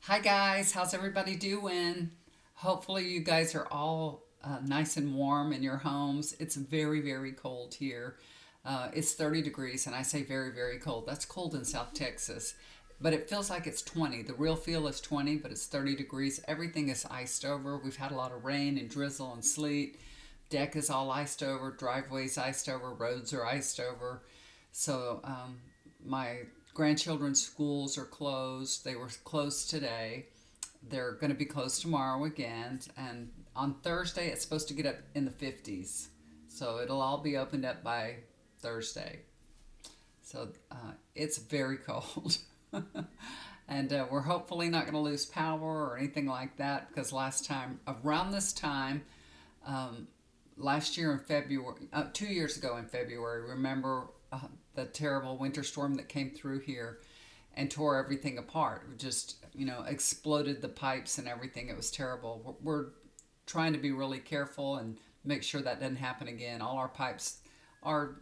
Hi guys, how's everybody doing? Hopefully you guys are all nice and warm in your homes. It's very, very cold here. It's 30 degrees, and I say very, very cold. That's cold in South Texas, but it feels like it's 20. The real feel is 20, but it's 30 degrees. Everything is iced over. We've had a lot of rain and drizzle and sleet. Deck is all iced over, driveways iced over, roads are iced over. So my grandchildren's schools are closed. They were closed today. They're going to be closed tomorrow again. And on Thursday, it's supposed to get up in the 50s. So it'll all be opened up by Thursday. So it's very cold. And we're hopefully not going to lose power or anything like that because last time, around this time, um, last year in February, 2 years ago in February, remember the terrible winter storm that came through here and tore everything apart. It just, exploded the pipes and everything. It was terrible. We're trying to be really careful and make sure that doesn't happen again. All our pipes are,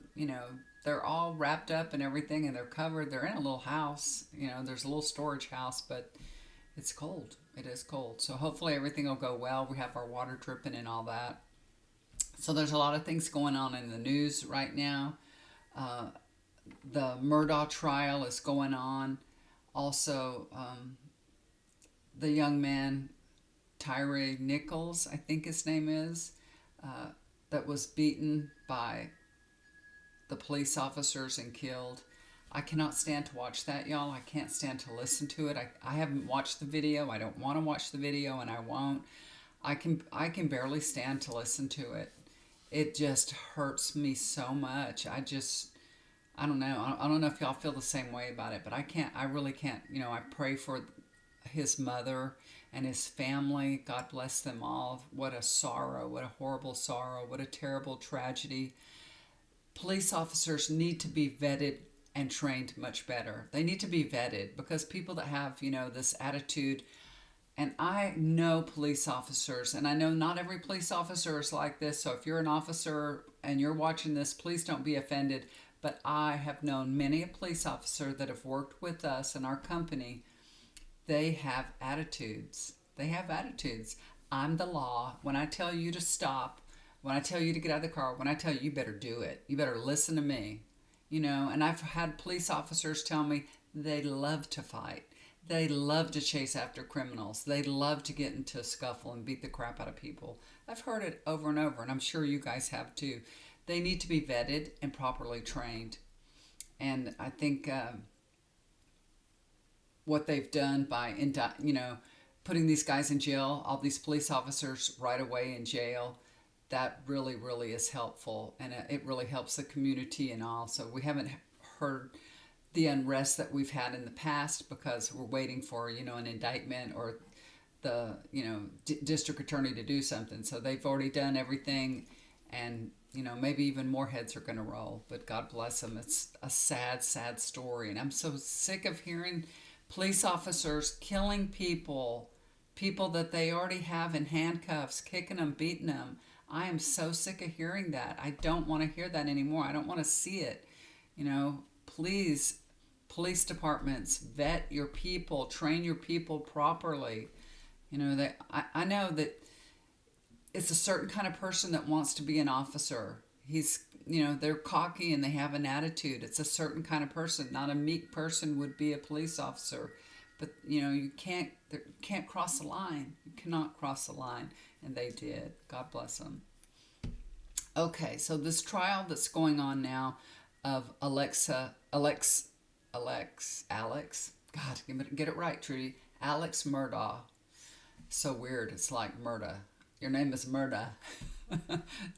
they're all wrapped up and everything and they're covered. They're in a little house, there's a little storage house, but it's cold. It is cold. So hopefully everything will go well. We have our water dripping and all that. So there's a lot of things going on in the news right now. Uh, the Murdaugh trial is going on. Also, the young man, Tyree Nichols, I think his name is, uh, that was beaten by the police officers and killed. I cannot stand to watch that, y'all. I can't stand to listen to it. I haven't watched the video. I don't want to watch the video, and I won't. I can barely stand to listen to it. It just hurts me so much. I don't know. I don't know if y'all feel the same way about it, but I can't. I really can't. I pray for his mother and his family. God bless them all. What a sorrow. What a horrible sorrow. What a terrible tragedy. Police officers need to be vetted and trained much better. They need to be vetted because people that have, this attitude, and I know police officers, and I know not every police officer is like this. So if you're an officer and you're watching this, please don't be offended. But I have known many a police officer that have worked with us in our company. They have attitudes. They have attitudes. I'm the law. When I tell you to stop, when I tell you to get out of the car, when I tell you, you better do it. You better listen to me. And I've had police officers tell me they love to fight. They love to chase after criminals. They love to get into a scuffle and beat the crap out of people. I've heard it over and over, and I'm sure you guys have too. They need to be vetted and properly trained. And I think what they've done by, putting these guys in jail, all these police officers right away in jail, that really, really is helpful. And it really helps the community and all. So we haven't heard the unrest that we've had in the past because we're waiting for, an indictment or the, district attorney to do something. So they've already done everything, and, maybe even more heads are going to roll. But God bless them. It's a sad, sad story. And I'm so sick of hearing police officers killing people that they already have in handcuffs, kicking them, beating them. I am so sick of hearing that. I don't want to hear that anymore. I don't want to see it. Please, police departments, vet your people, train your people properly. I know that it's a certain kind of person that wants to be an officer. They're cocky and they have an attitude. It's a certain kind of person. Not a meek person would be a police officer. But, you can't cross the line. You cannot cross the line. And they did. God bless them. Okay, so this trial that's going on now of Alex, God, get it right, Trudy. Alex Murdaugh. So weird. It's like Murdaugh. Your name is Murdaugh.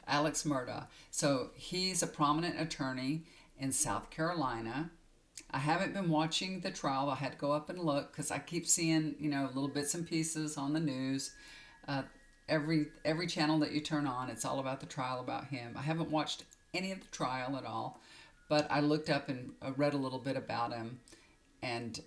Alex Murdaugh. So he's a prominent attorney in South Carolina. I haven't been watching the trial. I had to go up and look because I keep seeing, little bits and pieces on the news. Uh, every channel that you turn on, it's all about the trial about him. I haven't watched any of the trial at all, but I looked up and read a little bit about him, and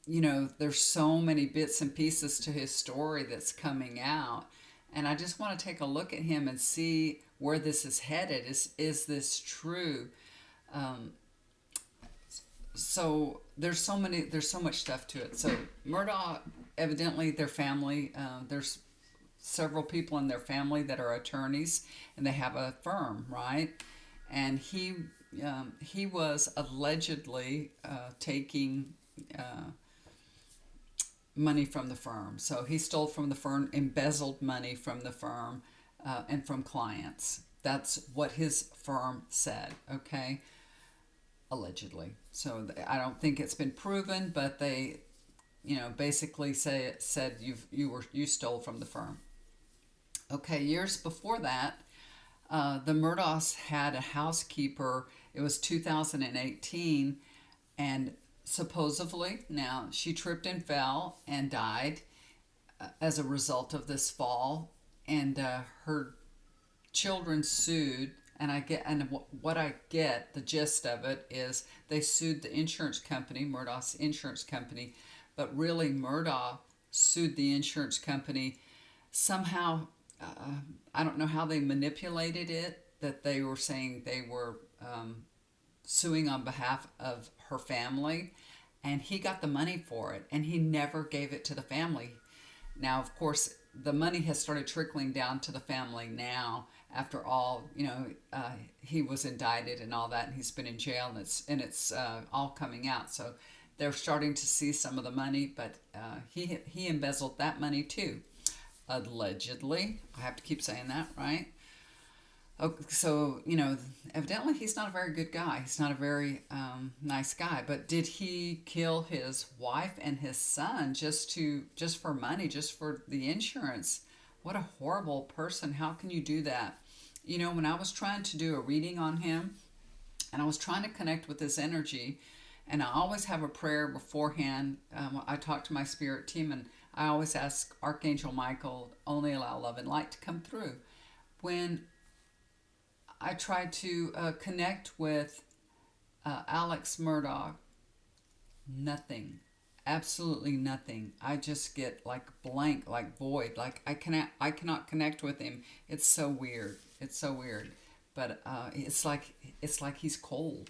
there's so many bits and pieces to his story that's coming out, and I just want to take a look at him and see where this is headed. Is this true? Um, so there's so much stuff to it. So Murdaugh, evidently their family, there's several people in their family that are attorneys, and they have a firm, right? And he was allegedly taking money from the firm. So he stole from the firm, embezzled money from the firm, and from clients. That's what his firm said. Okay, allegedly. So I don't think it's been proven, but they, basically said you stole from the firm. Okay, years before that, the Murdaughs had a housekeeper. It was 2018, and supposedly, now she tripped and fell and died as a result of this fall, and her children sued. And what I get, the gist of it is they sued the insurance company, Murdaugh's insurance company, but really Murdaugh sued the insurance company somehow. I don't know how they manipulated it, that they were saying they were suing on behalf of her family, and he got the money for it, and he never gave it to the family. Now, of course, the money has started trickling down to the family now. After all, he was indicted and all that, and he's been in jail, and it's all coming out. So they're starting to see some of the money, but he embezzled that money too, allegedly. I have to keep saying that, right? Oh, so evidently he's not a very good guy. He's not a very nice guy. But did he kill his wife and his son just for money, just for the insurance? What a horrible person! How can you do that? When I was trying to do a reading on him, and I was trying to connect with his energy, and I always have a prayer beforehand. I talk to my spirit team, and I always ask Archangel Michael, only allow love and light to come through. When I try to connect with Alex Murdaugh, nothing, absolutely nothing. I just get like blank, like void, like I cannot connect with him. It's so weird. It's so weird, but it's like he's cold.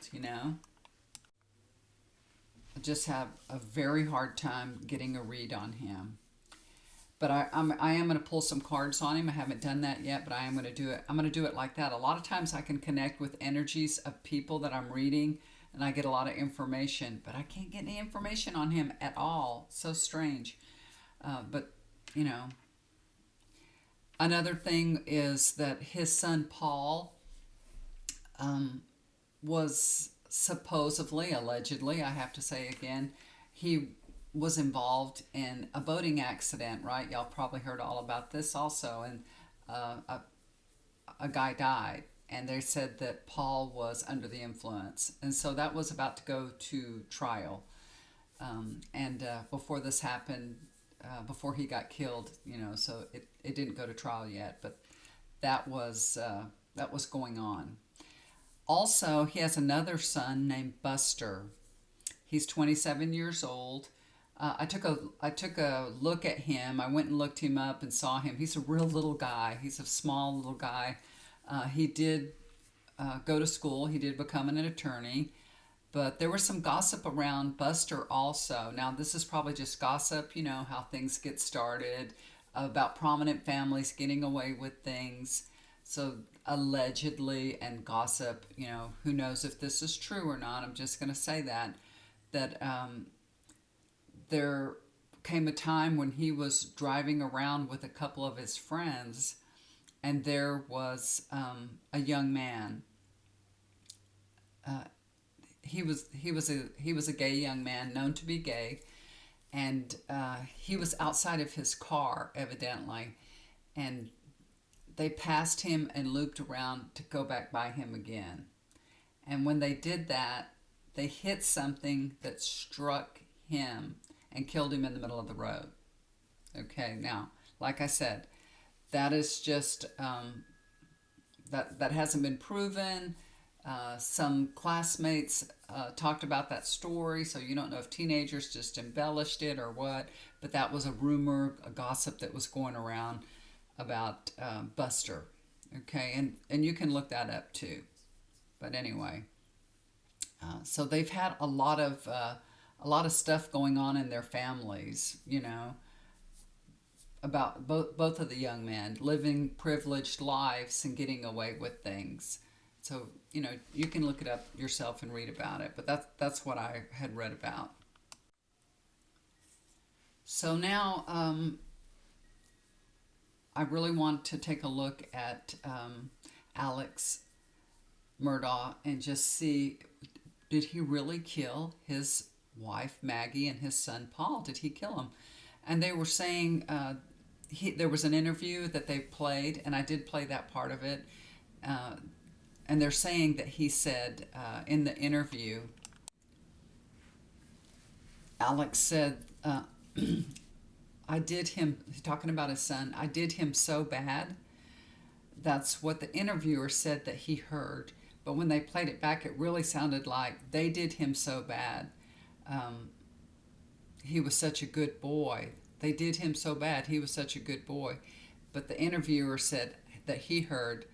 I just have a very hard time getting a read on him. But I am going to pull some cards on him. I haven't done that yet, but I am going to do it. I'm going to do it like that. A lot of times I can connect with energies of people that I'm reading, and I get a lot of information, but I can't get any information on him at all. So strange. But, another thing is that his son Paul was supposedly, allegedly, I have to say again, he was involved in a boating accident, right? Y'all probably heard all about this also. And a guy died, and they said that Paul was under the influence. And so that was about to go to trial. And before this happened, before he got killed, so it didn't go to trial yet, but that was going on. Also, he has another son named Buster. He's 27 years old. I took a look at him. I went and looked him up and saw him. He's a real little guy. He's a small little guy. He did go to school. He did become an attorney. But there was some gossip around Buster also. Now, this is probably just gossip, how things get started, about prominent families getting away with things. So allegedly, and gossip, who knows if this is true or not. I'm just going to say that there came a time when he was driving around with a couple of his friends, and there was a young man. He was a gay young man, known to be gay, and he was outside of his car evidently, and they passed him and looped around to go back by him again. And when they did that, they hit something that struck him and killed him in the middle of the road. Okay, now, like I said, that is just, that hasn't been proven. Some classmates talked about that story, so you don't know if teenagers just embellished it or what, but that was a rumor, a gossip that was going around about Buster. Okay, and you can look that up too. But anyway, so they've had a lot a lot of stuff going on in their families, about both of the young men living privileged lives and getting away with things. So, you can look it up yourself and read about it, but that's what I had read about. So now, I really want to take a look at Alex Murdaugh and just see, did he really kill his wife Maggie and his son Paul? Did he kill him? And they were saying, there was an interview that they played, and I did play that part of it. Uh, and they're saying that he said in the interview, Alex said, I did him, talking about his son, I did him so bad. That's what the interviewer said that he heard. But when they played it back, it really sounded like they did him so bad. Um, he was such a good boy. They did him so bad. He was such a good boy. But the interviewer said that he heard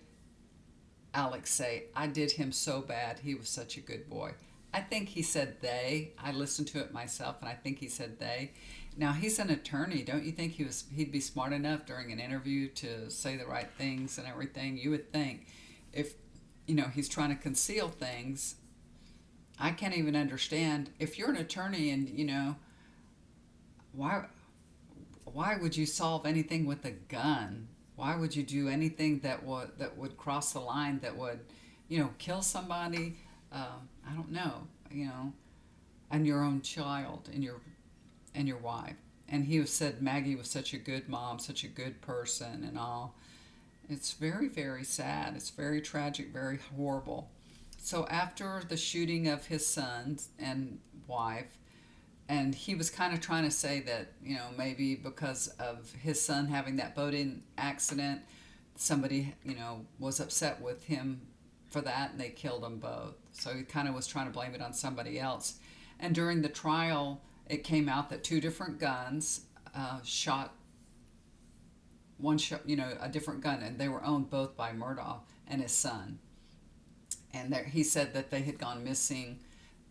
Alex say, I did him so bad. He was such a good boy. I think he said they. I listened to it myself, and I think he said they. Now, he's an attorney. Don't you think he'd be smart enough during an interview to say the right things and everything? You would think. If, he's trying to conceal things, I can't even understand. If you're an attorney and, why why would you solve anything with a gun? Why would you do anything that would cross the line, that would, kill somebody? I don't know, and your own child and your wife. And he said Maggie was such a good mom, such a good person, and all. It's very, very sad. It's very tragic, very horrible. So after the shooting of his son and wife, and he was kind of trying to say that, maybe because of his son having that boating accident, somebody, was upset with him for that, and they killed them both. So he kind of was trying to blame it on somebody else. And during the trial, it came out that two different guns shot, one shot, a different gun, and they were owned both by Murdaugh and his son. And he said that they had gone missing.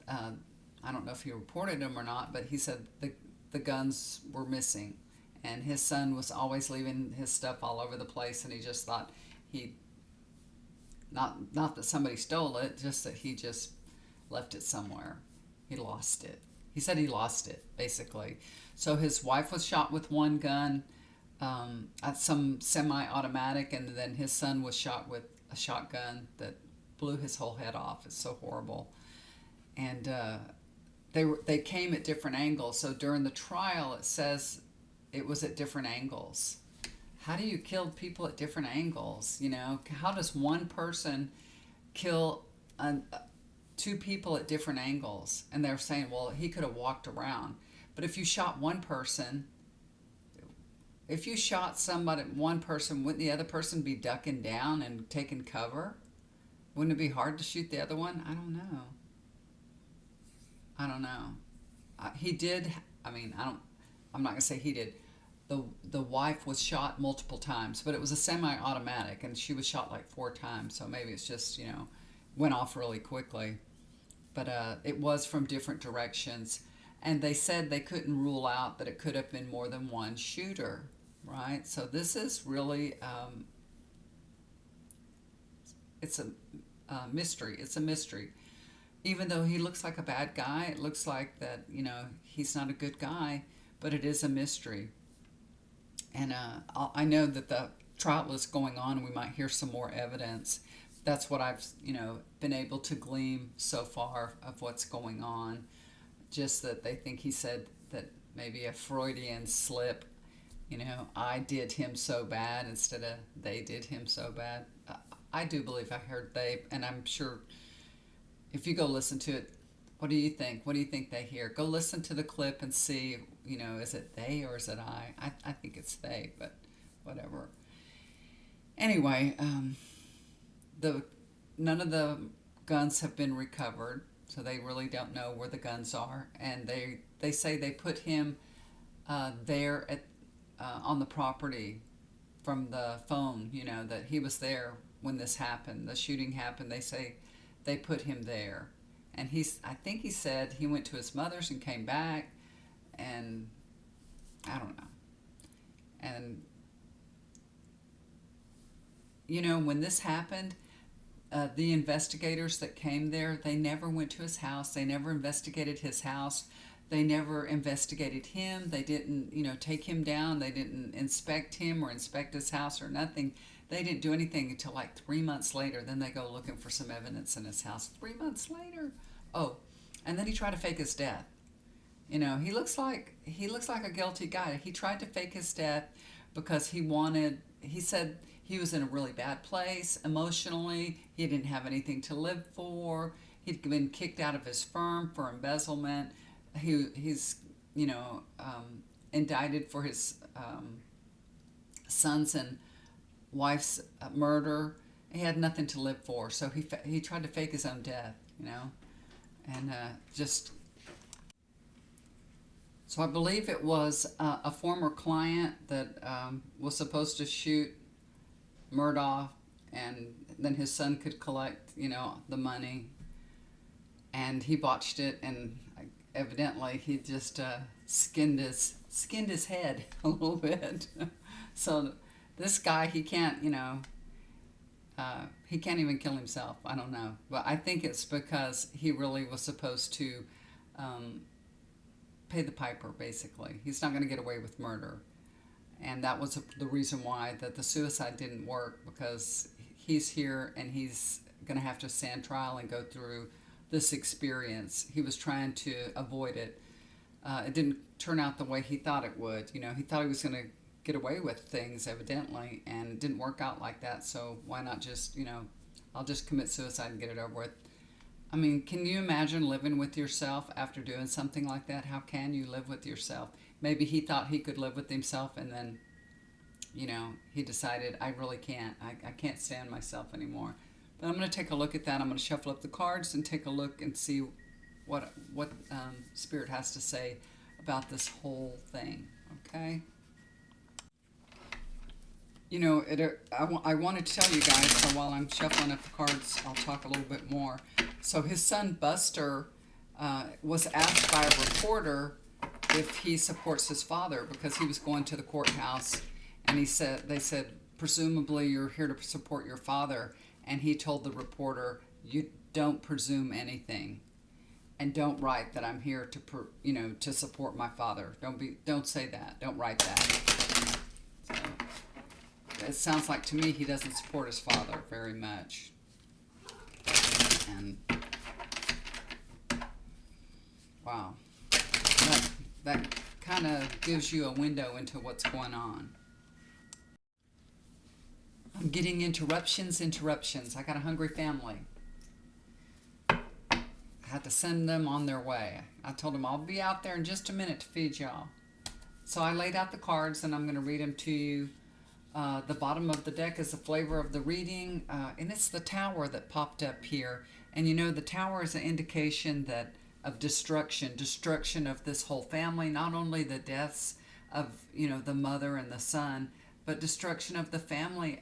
I don't know if he reported them or not, but he said the guns were missing, and his son was always leaving his stuff all over the place, and he just thought he, not that somebody stole it, just that he just left it somewhere. He lost it. He said he lost it, basically. So his wife was shot with one gun, at some semi-automatic, and then his son was shot with a shotgun that blew his whole head off. It's so horrible. And they came at different angles. So during the trial, it says it was at different angles. How do you kill people at different angles? How does one person kill two people at different angles? And they're saying, well, he could have walked around. But if you shot one person, if you shot somebody, one person, wouldn't the other person be ducking down and taking cover? Wouldn't it be hard to shoot the other one? I don't know. I don't know. He did. I mean, I'm not gonna say he did. The wife was shot multiple times, but it was a semi-automatic, and she was shot like 4 times. So maybe it's just went off really quickly. But it was from different directions, and they said they couldn't rule out that it could have been more than one shooter, right? So this is really it's a mystery. It's a mystery. Even though he looks like a bad guy, it looks like that, he's not a good guy, but it is a mystery. And I know that the trial is going on, and we might hear some more evidence. That's what I've, been able to glean so far of what's going on. Just that they think he said that maybe a Freudian slip, I did him so bad instead of they did him so bad. I do believe I heard they, and I'm sure if you go listen to it, what do you think? What do you think they hear? Go listen to the clip and see, is it they or is it I? I think it's they, but whatever. Anyway, none of the guns have been recovered, so they really don't know where the guns are. And they say they put him there at on the property from the phone, that he was there when this happened. The shooting happened. They say they put him there. And I think he said he went to his mother's and came back, and I don't know. And when this happened, the investigators that came there, they never went to his house. They never investigated his house. They never investigated him. They didn't, take him down. They didn't inspect him or inspect his house or nothing. They didn't do anything until like 3 months later. Then they go looking for some evidence in his house. 3 months later. Oh, and then he tried to fake his death. He looks like a guilty guy. He tried to fake his death because he said he was in a really bad place emotionally. He didn't have anything to live for. He'd been kicked out of his firm for embezzlement. He's indicted for his sons and wife's murder. He had nothing to live for, so he tried to fake his own death, and just so I believe it was a former client that was supposed to shoot Murdaugh, and then his son could collect, the money, and he botched it, and evidently he just skinned his head a little bit. So this guy, he can't even kill himself. I don't know, but I think it's because he really was supposed to um, pay the piper. Basically, he's not going to get away with murder, and that was the reason why that the suicide didn't work, because he's here and he's going to have to stand trial and go through this experience. He was trying to avoid it. It didn't turn out the way he thought it would. He thought he was going to get away with things, evidently, and it didn't work out like that. So why not just, I'll just commit suicide and get it over with. I mean, can you imagine living with yourself after doing something like that? How can you live with yourself? Maybe he thought he could live with himself, and then, he decided, I really can't. I can't stand myself anymore. But I'm going to take a look at that. I'm going to shuffle up the cards and take a look and see what Spirit has to say about this whole thing. Okay? I wanted to tell you guys, so while I'm shuffling up the cards, I'll talk a little bit more. So his son Buster was asked by a reporter if he supports his father, because he was going to the courthouse, and they said, presumably you're here to support your father, and he told the reporter, you don't presume anything, and don't write that I'm here to support my father. Don't say that. Don't write that. So, it sounds like to me he doesn't support his father very much. And wow, that kind of gives you a window into what's going on. I'm getting interruptions. I got a hungry family. I had to send them on their way. I told them I'll be out there in just a minute to feed y'all. So I laid out the cards, and I'm going to read them to you. The bottom of the deck is the flavor of the reading, and it's the tower that popped up here. And the tower is an indication of destruction of this whole family, not only the deaths of, the mother and the son, but destruction of the family,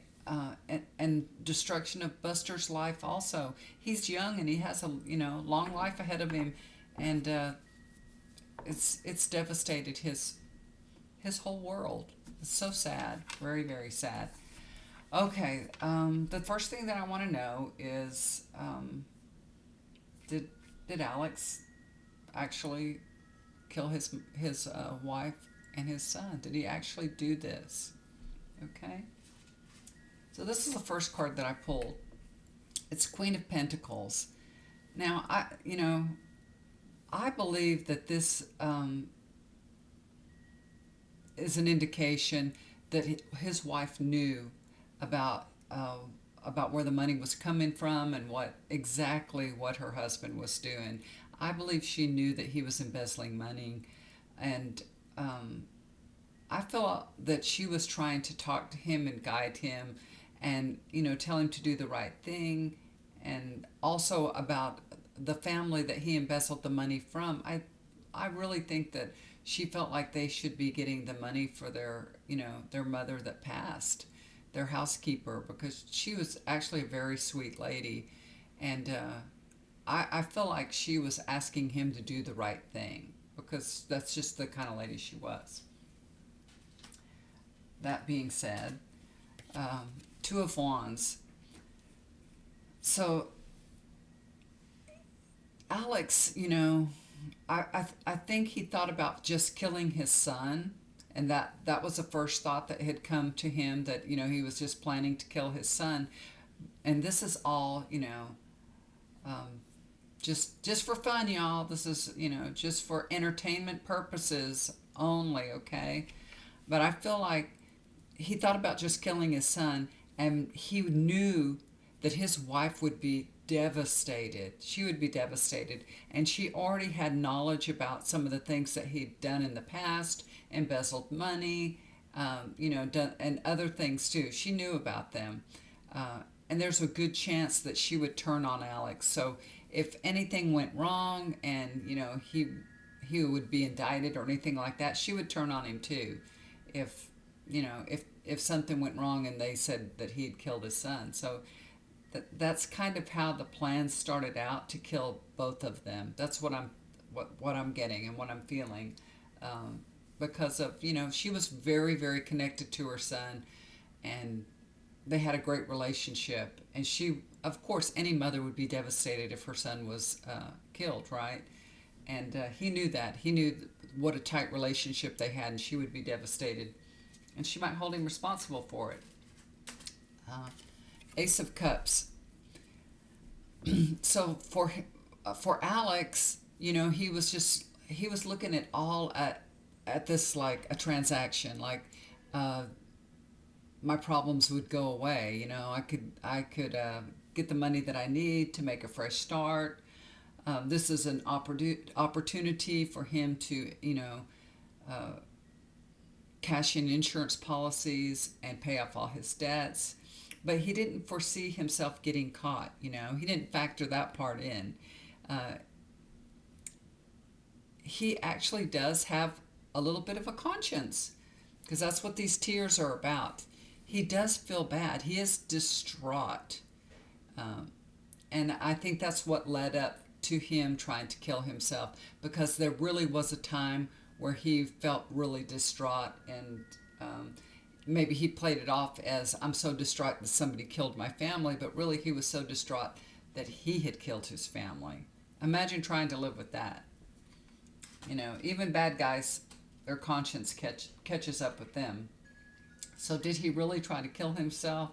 and destruction of Buster's life also. He's young and he has a, long life ahead of him, and it's devastated his whole world. It's so sad. Very, very sad. Okay, the first thing that I want to know is, did Alex actually kill his wife and his son? Did he actually do this? Okay. So this is the first card that I pulled. It's Queen of Pentacles. Now, I believe that this is an indication that his wife knew about where the money was coming from and what her husband was doing. I believe she knew that he was embezzling money, and I feel that she was trying to talk to him and guide him, and tell him to do the right thing, and also about the family that he embezzled the money from. I really think that she felt like they should be getting the money for their mother that passed, their housekeeper, because she was actually a very sweet lady, and I feel like she was asking him to do the right thing because that's just the kind of lady she was. That being said, Two of Wands. So Alex, I think he thought about just killing his son, and that was the first thought that had come to him, that he was just planning to kill his son. And this is all, um, just for fun, y'all. This is, just for entertainment purposes only, okay? But I feel like he thought about just killing his son, and he knew that his wife would be devastated. She would be devastated. And she already had knowledge about some of the things that he'd done in the past, embezzled money, done, and other things too. She knew about them. And there's a good chance that she would turn on Alex. So if anything went wrong and, he would be indicted or anything like that, she would turn on him too. If, if something went wrong and they said that he had killed his son. So that's kind of how the plan started out, to kill both of them. That's what I'm getting and what I'm feeling, because of she was very, very connected to her son, and they had a great relationship. And she, of course, any mother would be devastated if her son was killed, right? And he knew that. He knew what a tight relationship they had, and she would be devastated, and she might hold him responsible for it. Ace of Cups. So for Alex, he was looking at all at this like a transaction, like my problems would go away. I could get the money that I need to make a fresh start. This is an opportunity for him to cash in insurance policies and pay off all his debts. But he didn't foresee himself getting caught. He didn't factor that part in. He actually does have a little bit of a conscience, because that's what these tears are about. He does feel bad. He is distraught. And I think that's what led up to him trying to kill himself, because there really was a time where he felt really distraught, and maybe he played it off as, I'm so distraught that somebody killed my family, but really he was so distraught that he had killed his family. Imagine trying to live with that. Even bad guys, their conscience catches up with them. So did he really try to kill himself?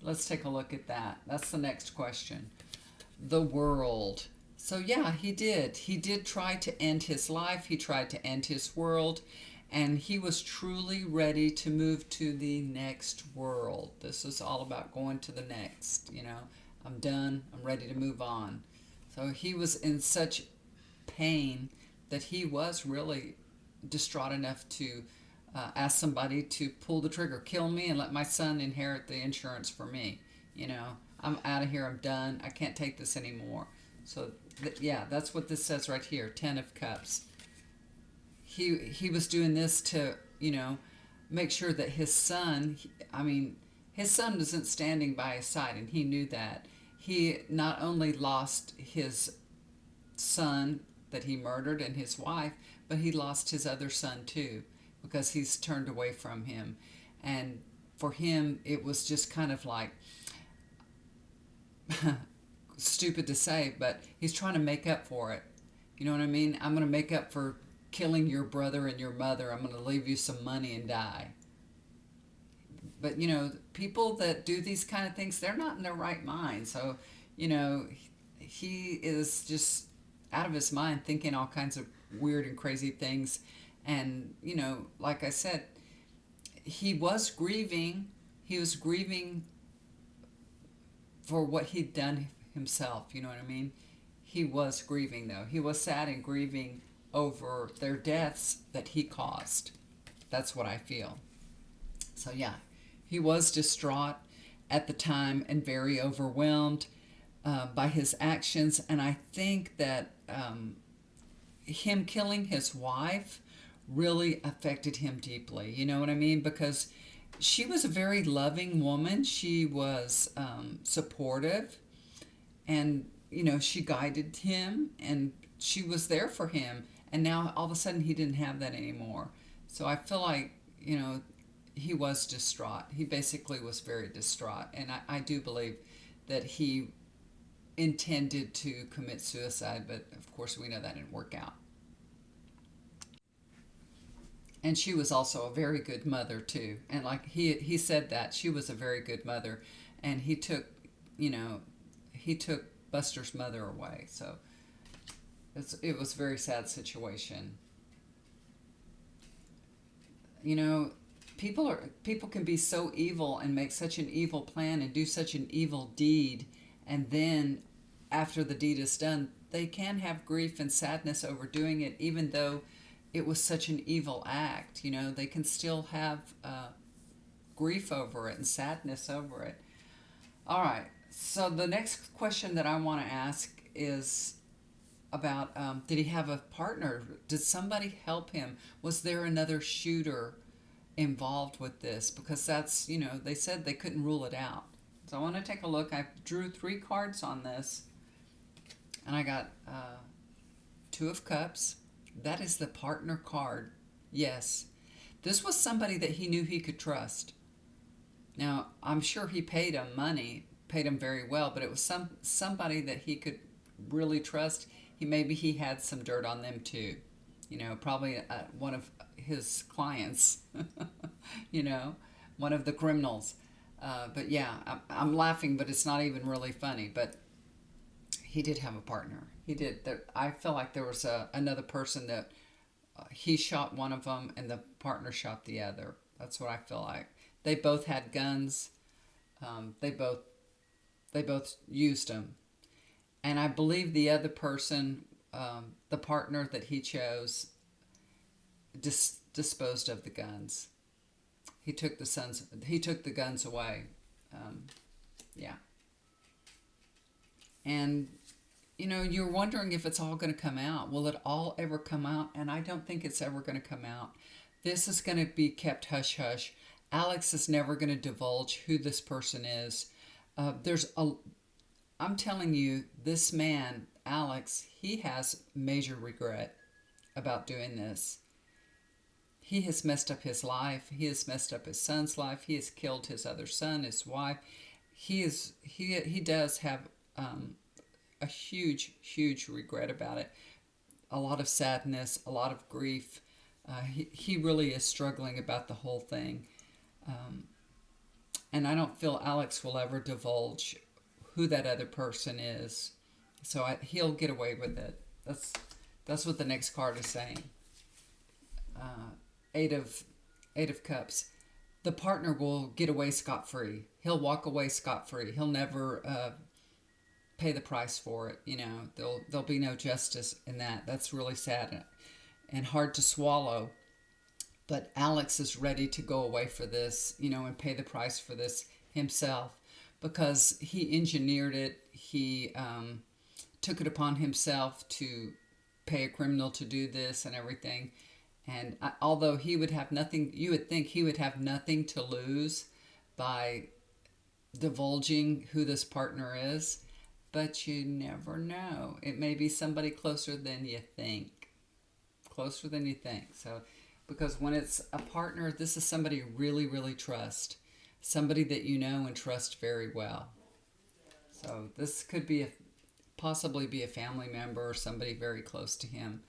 Let's take a look at that. That's the next question. The World. So yeah, he did. He did try to end his life. He tried to end his world. And he was truly ready to move to the next world. This is all about going to the next. I'm done. I'm ready to move on. So he was in such pain that he was really distraught enough to ask somebody to pull the trigger, kill me, and let my son inherit the insurance for me. I'm out of here. I'm done. I can't take this anymore. So yeah, that's what this says right here. 10 of Cups. He was doing this to, make sure that his son, his son wasn't standing by his side, and he knew that. He not only lost his son that he murdered and his wife, but he lost his other son too, because he's turned away from him. And for him, it was just kind of like, stupid to say, but he's trying to make up for it. You know what I mean? I'm going to make up for killing your brother and your mother. I'm going to leave you some money and die. But, people that do these kind of things, they're not in their right mind. So, he is just out of his mind thinking all kinds of weird and crazy things. And, like I said, he was grieving. He was grieving for what he'd done himself. You know what I mean? He was grieving, though. He was sad and grieving over their deaths that he caused. That's what I feel. So yeah, he was distraught at the time and very overwhelmed by his actions. And I think that him killing his wife really affected him deeply. You know what I mean? Because she was a very loving woman. She was supportive. And, she guided him and she was there for him. And now all of a sudden he didn't have that anymore. So I feel like, he was distraught. He basically was very distraught. And I do believe that he intended to commit suicide, but of course we know that didn't work out. And she was also a very good mother too. And like he said that she was a very good mother, and you know, he took Buster's mother away. So it was a very sad situation. You know, people can be so evil and make such an evil plan and do such an evil deed, and then after the deed is done, they can have grief and sadness over doing it, even though it was such an evil act. They can still have grief over it and sadness over it. All right. So the next question that I want to ask is about, did he have a partner? Did somebody help him? Was there another shooter involved with this? Because that's, they said they couldn't rule it out. So I want to take a look. I drew 3 cards on this, and I got Two of Cups. That is the partner card. Yes. This was somebody that he knew he could trust. Now, I'm sure he paid him money, paid him very well, but it was somebody that he could really trust. Maybe he had some dirt on them too. Probably one of his clients, one of the criminals. But yeah, I'm laughing, but it's not even really funny. But he did have a partner. He did. I feel like there was another person that he shot one of them, and the partner shot the other. That's what I feel like. They both had guns. They both used them, and I believe the other person, the partner that he chose, disposed of the guns. He took the guns away. Yeah. And you're wondering if it's all going to come out. Will it all ever come out? And I don't think it's ever going to come out. This is going to be kept hush hush. Alex is never going to divulge who this person is. I'm telling you, this man, Alex, he has major regret about doing this. He has messed up his life. He has messed up his son's life. He has killed his other son, his wife. He does have a huge regret about it. A lot of sadness, a lot of grief. He really is struggling about the whole thing. And I don't feel Alex will ever divulge who that other person is. So he'll get away with it. That's what the next card is saying. Eight of Cups. The partner will get away scot-free. He'll walk away scot-free. He'll never pay the price for it. There'll be no justice in that. That's really sad and hard to swallow. But Alex is ready to go away for this, and pay the price for this himself, because he engineered it. He took it upon himself to pay a criminal to do this and everything. And although he would have nothing, you would think he would have nothing to lose by divulging who this partner is, but you never know. It may be somebody closer than you think. Closer than you think. So, because when it's a partner, this is somebody you really, really trust. Somebody that you know and trust very well. So this could be possibly be a family member or somebody very close to him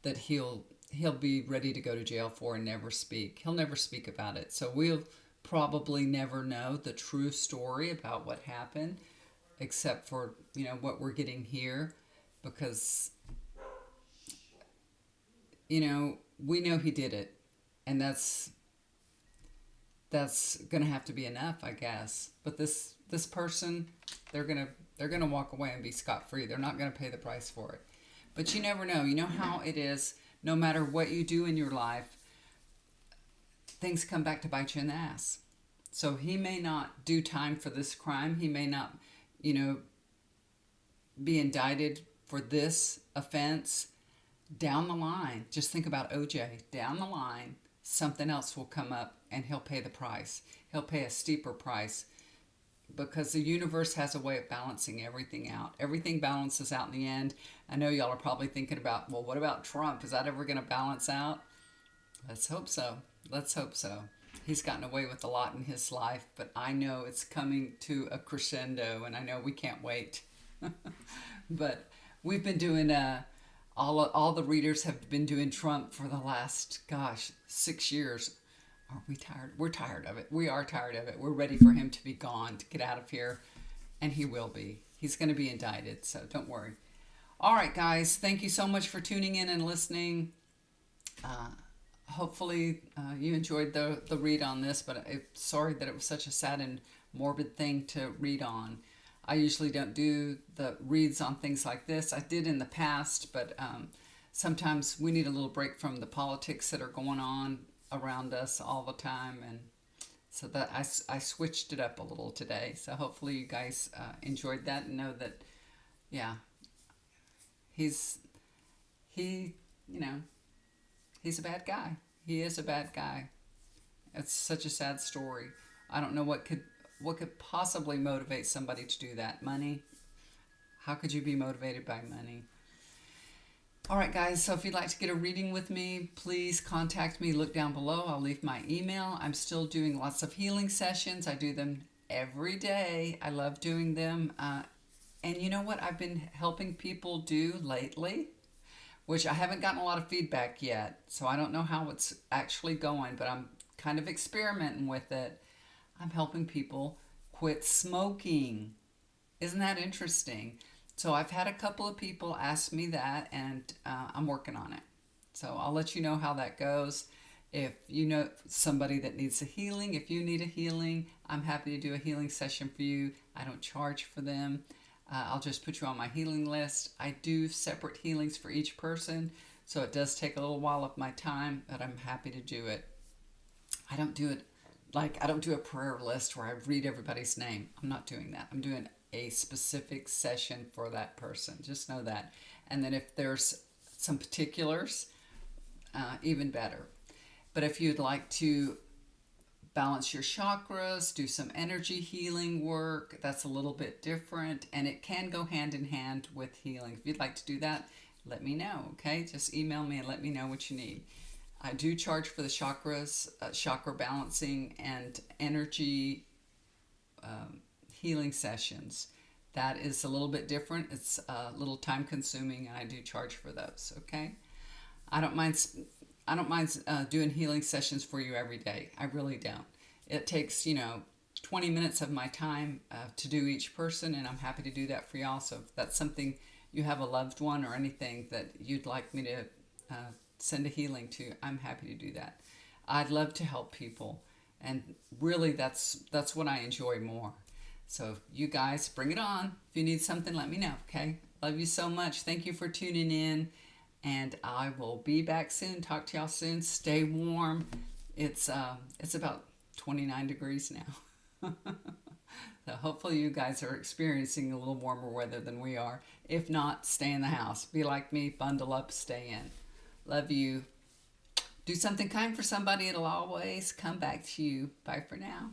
that he'll be ready to go to jail for and never speak. He'll never speak about it. So we'll probably never know the true story about what happened, except for, what we're getting here, because, we know he did it, and that's going to have to be enough, I guess. But this person, they're going to walk away and be scot-free. They're not going to pay the price for it. But you never know. You know how it is. No matter what you do in your life, things come back to bite you in the ass. So he may not do time for this crime. He may not, be indicted for this offense. Down the line, just think about OJ. Down the line, something else will come up and he'll pay the price. He'll pay a steeper price because the universe has a way of balancing everything out. Everything balances out in the end. I know y'all are probably thinking about, well, what about Trump? Is that ever going to balance out? Let's hope so. Let's hope so. He's gotten away with a lot in his life, but I know it's coming to a crescendo, and I know we can't wait. But we've been doing all the readers have been doing Trump for the last, gosh, 6 years. Are we tired? We're tired of it. We are tired of it. We're ready for him to be gone, to get out of here, and he will be. He's going to be indicted, so don't worry. All right, guys, thank you so much for tuning in and listening. Hopefully you enjoyed the read on this, but sorry that it was such a sad and morbid thing to read on. I usually don't do the reads on things like this. I did in the past, but sometimes we need a little break from the politics that are going on around us all the time, and so that I switched it up a little today. So hopefully you guys enjoyed that and know that, yeah, he's he you know he's a bad guy. He is a bad guy. It's such a sad story. I don't know what could possibly motivate somebody to do that. Money? How could you be motivated by money? All right, guys, so if you'd like to get a reading with me, please contact me. Look down below. I'll leave my email. I'm still doing lots of healing sessions. I do them every day. I love doing them. And you know what I've been helping people do lately? Which I haven't gotten a lot of feedback yet, so I don't know how it's actually going, but I'm kind of experimenting with it. I'm helping people quit smoking. Isn't that interesting? So I've had a couple of people ask me that, and I'm working on it. So I'll let you know how that goes. If you know somebody that needs a healing, if you need a healing, I'm happy to do a healing session for you. I don't charge for them. I'll just put you on my healing list. I do separate healings for each person, so it does take a little while of my time, but I'm happy to do it. I don't do it like I don't do a prayer list where I read everybody's name. I'm not doing that. I'm doing a specific session for that person. Just know that. And then if there's some particulars, even better. But if you'd like to balance your chakras, do some energy healing work, that's a little bit different, and it can go hand in hand with healing. If you'd like to do that, let me know, okay? Just email me and let me know what you need. I do charge for the chakras, chakra balancing and energy healing sessions. That is a little bit different. It's a little time consuming, and I do charge for those, okay? I don't mind doing healing sessions for you every day. I really don't. It takes, 20 minutes of my time to do each person, and I'm happy to do that for y'all. So if that's something you have a loved one or anything that you'd like me to send a healing to, I'm happy to do that. I'd love to help people, and really that's what I enjoy more. So you guys, bring it on. If you need something, let me know, okay? Love you so much. Thank you for tuning in. And I will be back soon. Talk to y'all soon. Stay warm. It's about 29 degrees now. So hopefully you guys are experiencing a little warmer weather than we are. If not, stay in the house. Be like me. Bundle up. Stay in. Love you. Do something kind for somebody. It'll always come back to you. Bye for now.